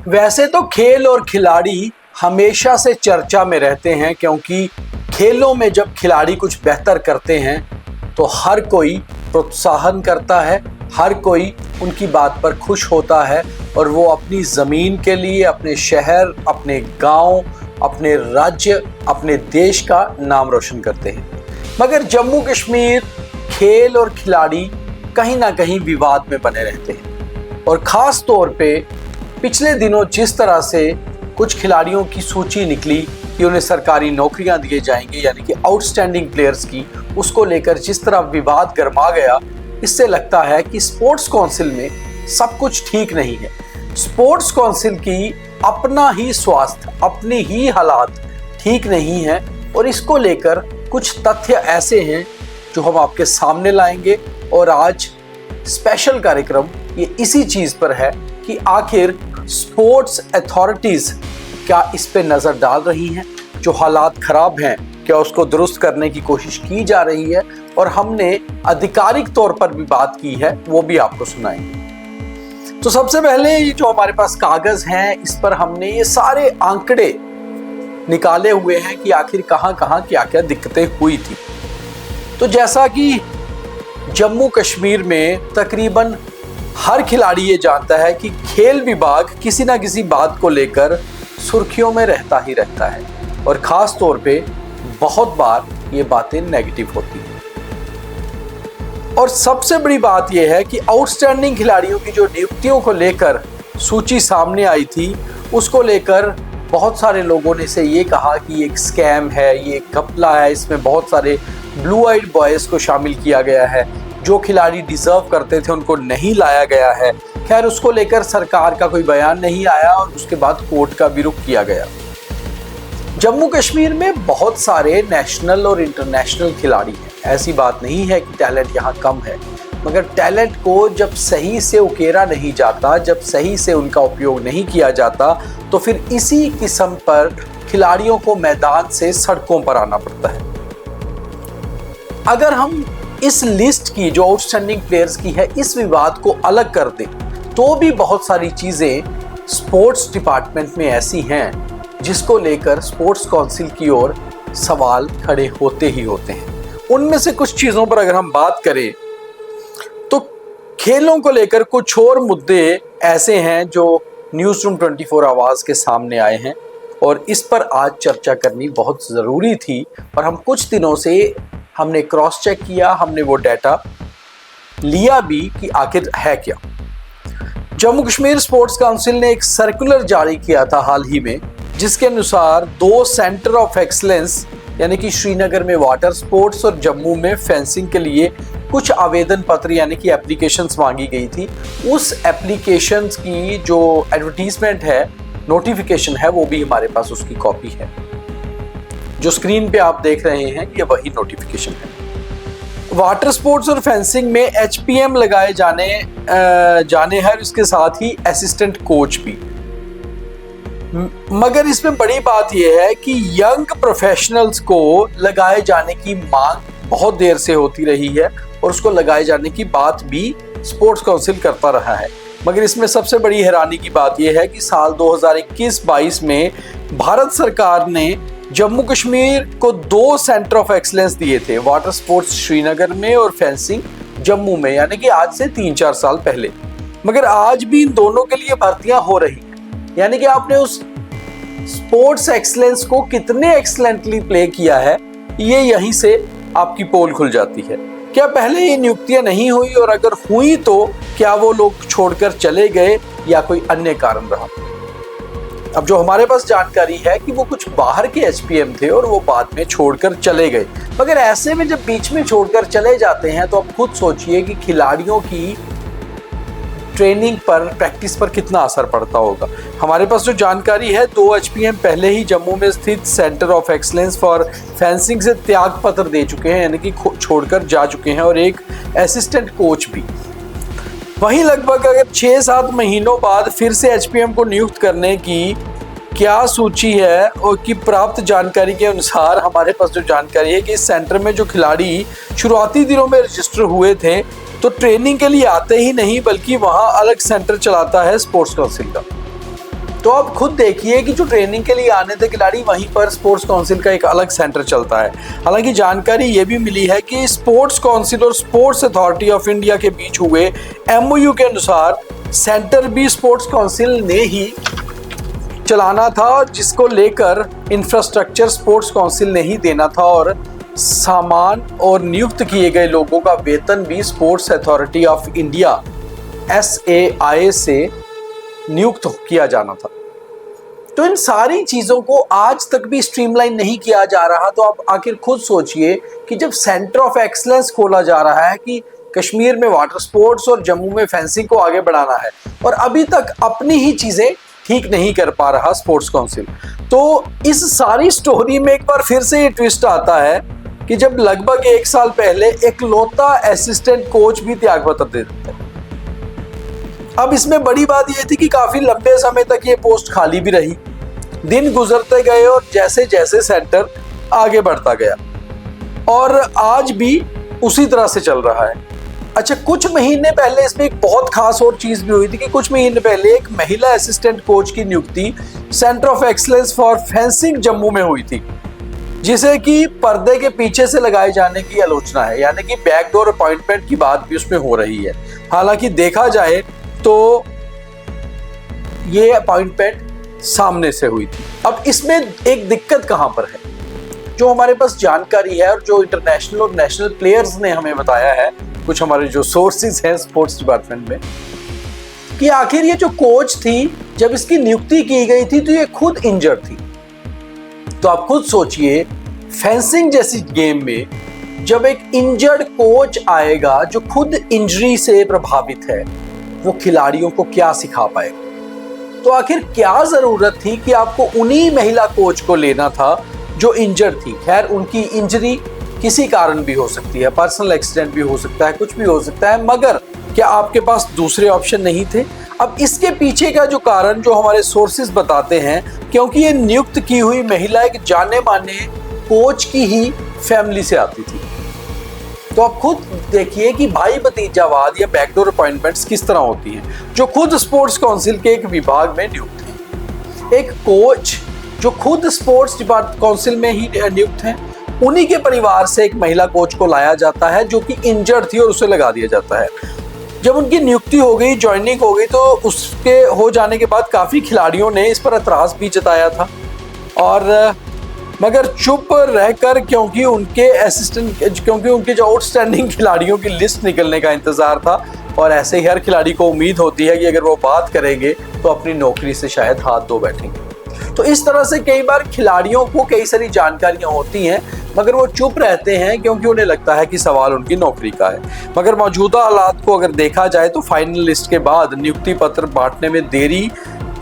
वैसे तो खेल और खिलाड़ी हमेशा से चर्चा में रहते हैं, क्योंकि खेलों में जब खिलाड़ी कुछ बेहतर करते हैं तो हर कोई प्रोत्साहन करता है, हर कोई उनकी बात पर खुश होता है और वो अपनी ज़मीन के लिए, अपने शहर, अपने गांव, अपने राज्य, अपने देश का नाम रोशन करते हैं। मगर जम्मू कश्मीर खेल और खिलाड़ी कहीं ना कहीं विवाद में बने रहते हैं और ख़ास तौर पे पिछले दिनों जिस तरह से कुछ खिलाड़ियों की सूची निकली कि उन्हें सरकारी नौकरियां दिए जाएंगे, यानी कि आउटस्टैंडिंग प्लेयर्स की, उसको लेकर जिस तरह विवाद गर्मा गया, इससे लगता है कि स्पोर्ट्स काउंसिल में सब कुछ ठीक नहीं है। स्पोर्ट्स काउंसिल की अपना ही स्वास्थ्य, अपनी ही हालात ठीक नहीं है और इसको लेकर कुछ तथ्य ऐसे हैं जो हम आपके सामने लाएंगे। और आज स्पेशल कार्यक्रम ये इसी चीज़ पर है कि आखिर स्पोर्ट्स अथॉरिटीज़ क्या इस पे नज़र डाल रही हैं, जो हालात ख़राब हैं क्या उसको दुरुस्त करने की कोशिश की जा रही है, और हमने आधिकारिक तौर पर भी बात की है, वो भी आपको सुनाएंगे। तो सबसे पहले ये जो हमारे पास कागज़ हैं, इस पर हमने ये सारे आंकड़े निकाले हुए हैं कि आखिर कहाँ कहाँ क्या क्या दिक्कतें हुई थी। तो जैसा कि जम्मू कश्मीर में तकरीबन हर खिलाड़ी ये जानता है कि खेल विभाग किसी ना किसी बात को लेकर सुर्खियों में रहता ही रहता है और ख़ास तौर पे बहुत बार ये बातें नेगेटिव होती हैं। और सबसे बड़ी बात यह है कि आउटस्टैंडिंग खिलाड़ियों की जो नियुक्तियों को लेकर सूची सामने आई थी, उसको लेकर बहुत सारे लोगों ने से ये कहा कि ये एक स्कैम है, ये एक घपला है, इसमें बहुत सारे ब्लू आइड बॉयज़ को शामिल किया गया है, जो खिलाड़ी डिज़र्व करते थे उनको नहीं लाया गया है। खैर, उसको लेकर सरकार का कोई बयान नहीं आया और उसके बाद कोर्ट का भी रुख किया गया। जम्मू कश्मीर में बहुत सारे नेशनल और इंटरनेशनल खिलाड़ी हैं, ऐसी बात नहीं है कि टैलेंट यहाँ कम है, मगर टैलेंट को जब सही से उकेरा नहीं जाता, जब सही से उनका उपयोग नहीं किया जाता, तो फिर इसी किस्म पर खिलाड़ियों को मैदान से सड़कों पर आना पड़ता है। अगर हम इस लिस्ट की जो आउटस्टैंडिंग प्लेयर्स की है, इस विवाद को अलग कर दें, तो भी बहुत सारी चीज़ें स्पोर्ट्स डिपार्टमेंट में ऐसी हैं जिसको लेकर स्पोर्ट्स काउंसिल की ओर सवाल खड़े होते ही होते हैं। उनमें से कुछ चीज़ों पर अगर हम बात करें तो खेलों को लेकर कुछ और मुद्दे ऐसे हैं जो न्यूज़ रूम 24 आवाज़ के सामने आए हैं और इस पर आज चर्चा करनी बहुत ज़रूरी थी। और हम कुछ दिनों से हमने क्रॉस चेक किया, हमने वो डाटा लिया भी कि आखिर है क्या। जम्मू कश्मीर स्पोर्ट्स काउंसिल ने एक सर्कुलर जारी किया था हाल ही में, जिसके अनुसार 2 सेंटर ऑफ एक्सलेंस यानी कि श्रीनगर में वाटर स्पोर्ट्स और जम्मू में फेंसिंग के लिए कुछ आवेदन पत्र यानी कि एप्लीकेशंस मांगी गई थी। उस एप्लीकेशंस की जो एडवर्टीजमेंट है, नोटिफिकेशन है, वो भी हमारे पास उसकी कॉपी है। जो स्क्रीन पे आप देख रहे हैं ये वही नोटिफिकेशन है। वाटर स्पोर्ट्स और फेंसिंग में HPM लगाए जाने हैं, इसके साथ ही असिस्टेंट कोच भी। मगर इसमें बड़ी बात यह है कि यंग प्रोफेशनल्स को लगाए जाने की मांग बहुत देर से होती रही है और उसको लगाए जाने की बात भी स्पोर्ट्स काउंसिल करता रहा है। मगर इसमें सबसे बड़ी हैरानी की बात यह है कि साल 2021-22 में भारत सरकार ने जम्मू कश्मीर को 2 सेंटर ऑफ एक्सलेंस दिए थे, वाटर स्पोर्ट्स श्रीनगर में और फेंसिंग जम्मू में, यानी कि आज से 3-4 साल पहले। मगर आज भी इन दोनों के लिए भर्तियां हो रही हैं, यानी कि आपने उस स्पोर्ट्स एक्सलेंस को कितने एक्सलेंटली प्ले किया है, ये यहीं से आपकी पोल खुल जाती है। क्या पहले ये नियुक्तियां नहीं हुई, और अगर हुई तो क्या वो लोग छोड़कर चले गए या कोई अन्य कारण रहा? अब जो हमारे पास जानकारी है कि वो कुछ बाहर के HPM थे और वो बाद में छोड़कर चले गए। मगर ऐसे में जब बीच में छोड़कर चले जाते हैं तो आप खुद सोचिए कि खिलाड़ियों की ट्रेनिंग पर, प्रैक्टिस पर कितना असर पड़ता होगा। हमारे पास जो जानकारी है, 2 HPM पहले ही जम्मू में स्थित centre of excellence for fencing से त्याग पत्र दे चुके हैं, यानी कि छोड़कर जा चुके हैं, और एक असिस्टेंट कोच भी। वहीं लगभग अगर 6-7 महीनों बाद फिर से HPM को नियुक्त करने की क्या सूची है, और की प्राप्त जानकारी के अनुसार हमारे पास जो जानकारी है कि इस सेंटर में जो खिलाड़ी शुरुआती दिनों में रजिस्टर हुए थे तो ट्रेनिंग के लिए आते ही नहीं, बल्कि वहाँ अलग सेंटर चलाता है स्पोर्ट्स काउंसिल का। तो आप खुद देखिए कि जो ट्रेनिंग के लिए आने थे खिलाड़ी, वहीं पर स्पोर्ट्स काउंसिल का एक अलग सेंटर चलता है। हालांकि जानकारी ये भी मिली है कि स्पोर्ट्स काउंसिल और स्पोर्ट्स अथॉरिटी ऑफ इंडिया के बीच हुए एमओयू के अनुसार सेंटर भी स्पोर्ट्स काउंसिल ने ही चलाना था, जिसको लेकर इंफ्रास्ट्रक्चर स्पोर्ट्स काउंसिल ने ही देना था और सामान और नियुक्त किए गए लोगों का वेतन भी sports authority of India SAI से नियुक्त किया जाना था। तो इन सारी चीजों को आज तक भी स्ट्रीमलाइन नहीं किया जा रहा। तो आप आखिर खुद सोचिए कि जब सेंटर ऑफ एक्सीलेंस खोला जा रहा है कि कश्मीर में वाटर स्पोर्ट्स और जम्मू में फेंसिंग को आगे बढ़ाना है, और अभी तक अपनी ही चीजें ठीक नहीं कर पा रहा स्पोर्ट्स काउंसिल, तो इस सारी स्टोरी में एक बार फिर से ये ट्विस्ट आता है कि जब लगभग 1 साल पहले एक लौता असिस्टेंट कोच भी त्यागपत्र दे देता है। अब इसमें बड़ी बात यह थी कि काफी लंबे समय तक ये पोस्ट खाली भी रही। दिन गुजरते गए और जैसे जैसे सेंटर आगे बढ़ता गया, और आज भी उसी तरह से चल रहा है। अच्छा, कुछ महीने पहले इसमें एक बहुत खास और चीज भी हुई थी कि कुछ महीने पहले एक महिला असिस्टेंट कोच की नियुक्ति centre of excellence for fencing Jammu में हुई थी, जिसे कि पर्दे के पीछे से लगाए जाने की आलोचना है, यानी कि बैकडोर अपॉइंटमेंट की बात भी उसमें हो रही है। हालांकि देखा जाए तो ये अपॉइंटमेंट सामने से हुई थी। अब इसमें एक दिक्कत कहां पर है, जो हमारे पास जानकारी है और जो इंटरनेशनल और नेशनल प्लेयर्स ने हमें बताया है, कुछ हमारे जो सोर्सेज हैं स्पोर्ट्स डिपार्टमेंट में, कि आखिर ये जो कोच थी जब इसकी नियुक्ति की गई थी तो ये खुद इंजर्ड थी। तो आप खुद सोचिए, फेंसिंग जैसी गेम में जब एक इंजर्ड कोच आएगा जो खुद इंजरी से प्रभावित है, वो खिलाड़ियों को क्या सिखा पाएगा। तो आखिर क्या जरूरत थी कि आपको उन्हीं महिला कोच को लेना था जो इंजर्ड थी। खैर, उनकी इंजरी किसी कारण भी हो सकती है, पर्सनल एक्सीडेंट भी हो सकता है, कुछ भी हो सकता है, मगर क्या आपके पास दूसरे ऑप्शन नहीं थे। अब इसके पीछे का जो कारण जो हमारे सोर्सेज बताते हैं, क्योंकि ये नियुक्त की हुई महिला एक जाने माने कोच की ही फैमिली से आती थी। तो आप खुद देखिए कि भाई भतीजावाद या बैकडोर अपॉइंटमेंट्स किस तरह होती हैं, जो खुद स्पोर्ट्स काउंसिल के एक विभाग में नियुक्त हैं। एक कोच जो खुद स्पोर्ट्स काउंसिल में ही नियुक्त हैं, उन्हीं के परिवार से एक महिला कोच को लाया जाता है जो कि इंजर्ड थी और उसे लगा दिया जाता है। जब उनकी नियुक्ति हो गई, ज्वाइनिंग हो गई, तो उसके हो जाने के बाद काफ़ी खिलाड़ियों ने इस पर एतराज़ भी जताया था, और मगर चुप रहकर, क्योंकि उनके जो आउटस्टैंडिंग खिलाड़ियों की लिस्ट निकलने का इंतज़ार था, और ऐसे ही हर खिलाड़ी को उम्मीद होती है कि अगर वो बात करेंगे तो अपनी नौकरी से शायद हाथ धो बैठेंगे। तो इस तरह से कई बार खिलाड़ियों को कई सारी जानकारियां होती हैं, मगर वो चुप रहते हैं क्योंकि उन्हें लगता है कि सवाल उनकी नौकरी का है। मगर मौजूदा हालात को अगर देखा जाए तो फाइनल लिस्ट के बाद नियुक्ति पत्र बांटने में देरी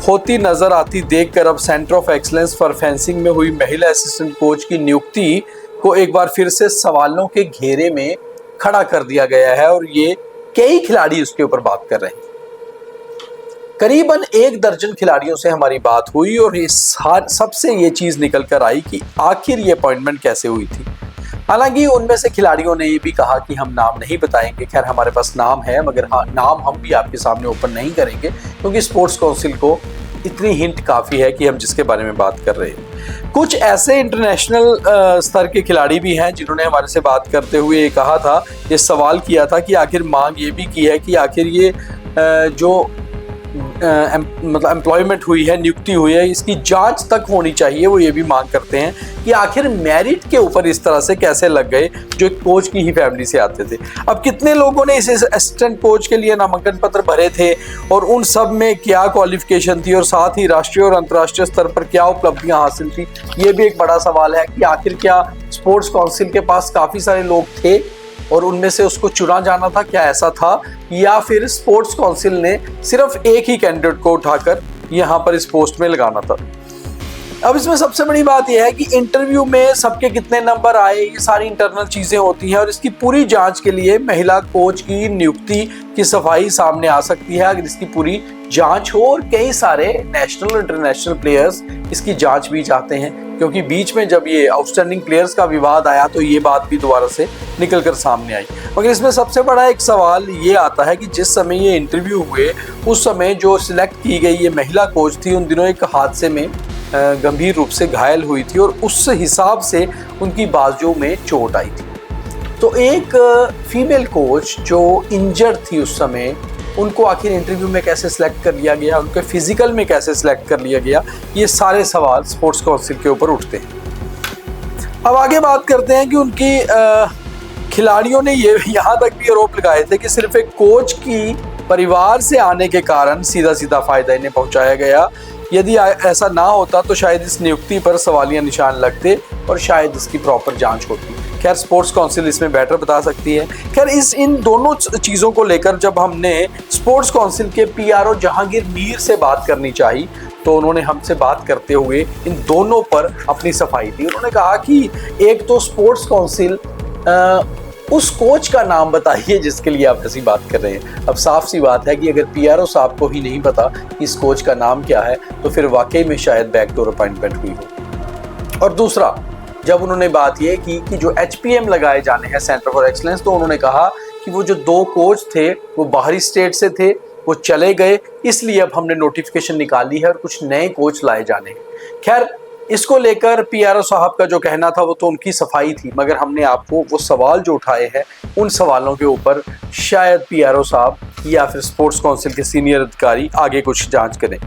होती नजर आती देखकर अब centre of excellence for fencing में हुई महिला असिस्टेंट कोच की नियुक्ति को एक बार फिर से सवालों के घेरे में खड़ा कर दिया गया है, और ये कई खिलाड़ी उसके ऊपर बात कर रहे हैं। करीबन 1 दर्जन खिलाड़ियों से हमारी बात हुई और सबसे ये चीज निकल कर आई कि आखिर ये अपॉइंटमेंट कैसे हुई थी। हालांकि उनमें से खिलाड़ियों ने ये भी कहा कि हम नाम नहीं बताएंगे। खैर, हमारे पास नाम है, मगर हाँ, नाम हम भी आपके सामने ओपन नहीं करेंगे, क्योंकि स्पोर्ट्स काउंसिल को इतनी हिंट काफ़ी है कि हम जिसके बारे में बात कर रहे हैं। कुछ ऐसे इंटरनेशनल स्तर के खिलाड़ी भी हैं जिन्होंने हमारे से बात करते हुए ये कहा था, ये सवाल किया था कि आखिर मांग ये भी की है कि आखिर ये जो मतलब एम्प्लॉयमेंट हुई है, नियुक्ति हुई है, इसकी जांच तक होनी चाहिए। वो ये भी मांग करते हैं कि आखिर मेरिट के ऊपर इस तरह से कैसे लग गए जो एक कोच की ही फैमिली से आते थे। अब कितने लोगों ने इस असिस्टेंट कोच के लिए नामांकन पत्र भरे थे और उन सब में क्या क्वालिफिकेशन थी और साथ ही राष्ट्रीय और अंतर्राष्ट्रीय स्तर पर क्या उपलब्धियां हासिल थी, ये भी एक बड़ा सवाल है कि आखिर क्या स्पोर्ट्स काउंसिल के पास काफ़ी सारे लोग थे और उनमें से उसको चुना जाना था, क्या ऐसा था, या फिर स्पोर्ट्स काउंसिल ने सिर्फ एक ही कैंडिडेट को उठाकर यहाँ पर इस पोस्ट में लगाना था। अब इसमें सबसे बड़ी बात यह है कि इंटरव्यू में सबके कितने नंबर आए, ये सारी इंटरनल चीज़ें होती हैं और इसकी पूरी जांच के लिए महिला कोच की नियुक्ति की सफाई सामने आ सकती है अगर इसकी पूरी जांच हो और कई सारे नेशनल और इंटरनेशनल प्लेयर्स इसकी जांच भी चाहते हैं, क्योंकि बीच में जब ये आउटस्टैंडिंग प्लेयर्स का विवाद आया तो ये बात भी दोबारा से निकल कर सामने आई। मगर इसमें सबसे बड़ा एक सवाल ये आता है कि जिस समय ये इंटरव्यू हुए उस समय जो सिलेक्ट की गई ये महिला कोच थी, उन दिनों एक हादसे में गंभीर रूप से घायल हुई थी और उस हिसाब से उनकी बाजुओं में चोट आई थी। तो एक फीमेल कोच जो इंजर्ड थी उस समय, उनको आखिर इंटरव्यू में कैसे सिलेक्ट कर लिया गया, उनके फिजिकल में कैसे सिलेक्ट कर लिया गया, ये सारे सवाल स्पोर्ट्स काउंसिल के ऊपर उठते हैं। अब आगे बात करते हैं कि उनकी खिलाड़ियों ने ये यहाँ तक भी आरोप लगाए थे कि सिर्फ एक कोच की परिवार से आने के कारण सीधा सीधा फायदा इन्हें पहुंचाया गया। यदि ऐसा ना होता तो शायद इस नियुक्ति पर सवालिया निशान लगते और शायद इसकी प्रॉपर जांच होती। खैर स्पोर्ट्स काउंसिल इसमें बेटर बता सकती है। खैर इन दोनों चीज़ों को लेकर जब हमने स्पोर्ट्स काउंसिल के पीआरओ जहांगीर मीर से बात करनी चाहिए तो उन्होंने हमसे बात करते हुए इन दोनों पर अपनी सफाई दी। उन्होंने कहा कि एक तो स्पोर्ट्स काउंसिल उस कोच का नाम बताइए जिसके लिए आप ऐसी बात कर रहे हैं। अब साफ सी बात है कि अगर पीआरओ साहब को ही नहीं पता इस कोच का नाम क्या है तो फिर वाकई में शायद बैकडोर अपॉइंटमेंट हुई हो। और दूसरा, जब उन्होंने बात ये की कि जो एचपीएम लगाए जाने हैं सेंटर फॉर एक्सीलेंस, तो उन्होंने कहा कि वो जो 2 कोच थे वो बाहरी स्टेट से थे, वो चले गए, इसलिए अब हमने नोटिफिकेशन निकाली है और कुछ नए कोच लाए जाने हैं। खैर इसको लेकर पीआरओ साहब का जो कहना था वो तो उनकी सफाई थी, मगर हमने आपको वो सवाल जो उठाए हैं उन सवालों के ऊपर शायद पीआरओ साहब या फिर स्पोर्ट्स काउंसिल के सीनियर अधिकारी आगे कुछ जांच करें।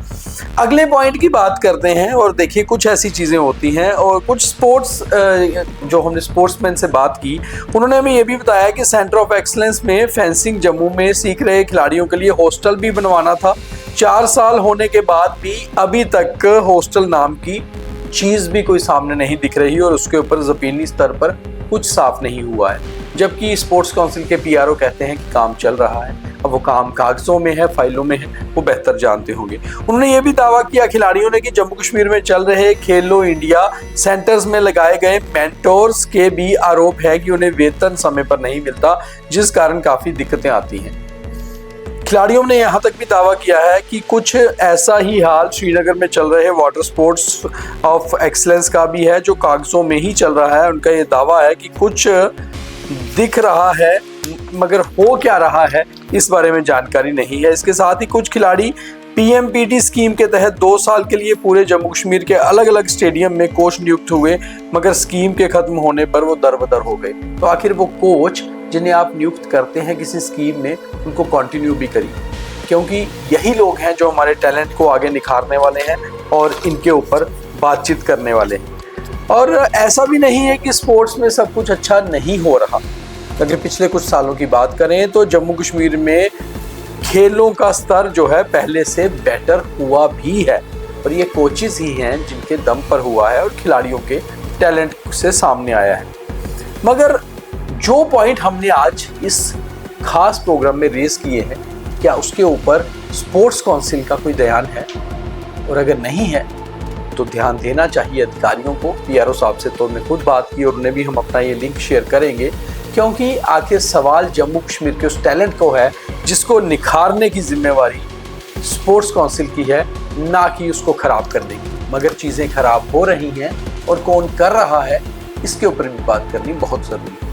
अगले पॉइंट की बात करते हैं और देखिए कुछ ऐसी चीज़ें होती हैं और कुछ स्पोर्ट्स जो हमने स्पोर्ट्समैन से बात की उन्होंने हमें ये भी बताया कि सेंटर ऑफ एक्सीलेंस में फेंसिंग जम्मू में सीख रहे खिलाड़ियों के लिए हॉस्टल भी बनवाना था। 4 साल होने के बाद भी अभी तक हॉस्टल नाम की चीज़ भी कोई सामने नहीं दिख रही और उसके ऊपर ज़मीनी स्तर पर कुछ साफ नहीं हुआ है, जबकि स्पोर्ट्स काउंसिल के पीआरओ कहते हैं कि काम चल रहा है। अब वो काम कागजों में है, फाइलों में है, वो बेहतर जानते होंगे। उन्होंने ये भी दावा किया खिलाड़ियों ने कि जम्मू कश्मीर में चल रहे खेलो इंडिया सेंटर्स में लगाए गए मेंटोर्स के भी आरोप है कि उन्हें वेतन समय पर नहीं मिलता, जिस कारण काफ़ी दिक्कतें आती हैं। खिलाड़ियों ने यहाँ तक भी दावा किया है कि कुछ ऐसा ही हाल श्रीनगर में चल रहे वाटर स्पोर्ट्स ऑफ एक्सीलेंस का भी है, जो कागजों में ही चल रहा है। उनका ये दावा है कि कुछ दिख रहा है मगर हो क्या रहा है इस बारे में जानकारी नहीं है। इसके साथ ही कुछ खिलाड़ी पीएमपीटी स्कीम के तहत 2 साल के लिए पूरे जम्मू कश्मीर के अलग अलग स्टेडियम में कोच नियुक्त हुए, मगर स्कीम के खत्म होने पर वो दरबदर हो गए। तो आखिर वो कोच जिन्हें आप नियुक्त करते हैं किसी स्कीम में, उनको कंटिन्यू भी करिए, क्योंकि यही लोग हैं जो हमारे टैलेंट को आगे निखारने वाले हैं और इनके ऊपर बातचीत करने वाले हैं। और ऐसा भी नहीं है कि स्पोर्ट्स में सब कुछ अच्छा नहीं हो रहा। अगर पिछले कुछ सालों की बात करें तो जम्मू कश्मीर में खेलों का स्तर जो है पहले से बेटर हुआ भी है, और ये कोचेस ही हैं जिनके दम पर हुआ है और खिलाड़ियों के टैलेंट से सामने आया है। मगर जो पॉइंट हमने आज इस खास प्रोग्राम में रेस किए हैं, क्या उसके ऊपर स्पोर्ट्स काउंसिल का कोई ध्यान है? और अगर नहीं है तो ध्यान देना चाहिए अधिकारियों को। पीआरओ साहब से तो हमने खुद बात की और उन्हें भी हम अपना ये लिंक शेयर करेंगे, क्योंकि आखिर सवाल जम्मू कश्मीर के उस टैलेंट को है जिसको निखारने की जिम्मेवारी स्पोर्ट्स काउंसिल की है, ना कि उसको खराब करने की। मगर चीज़ें खराब हो रही हैं और कौन कर रहा है इसके ऊपर भी बात करनी बहुत ज़रूरी है।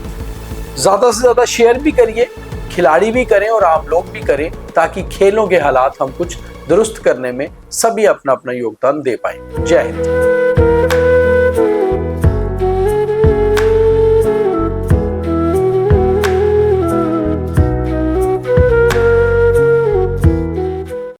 ज़्यादा से ज़्यादा शेयर भी करिए, खिलाड़ी भी करें और आम लोग भी करें, ताकि खेलों के हालात हम कुछ दुरुस्त करने में सभी अपना अपना योगदान दे पाएं। जय हिंद।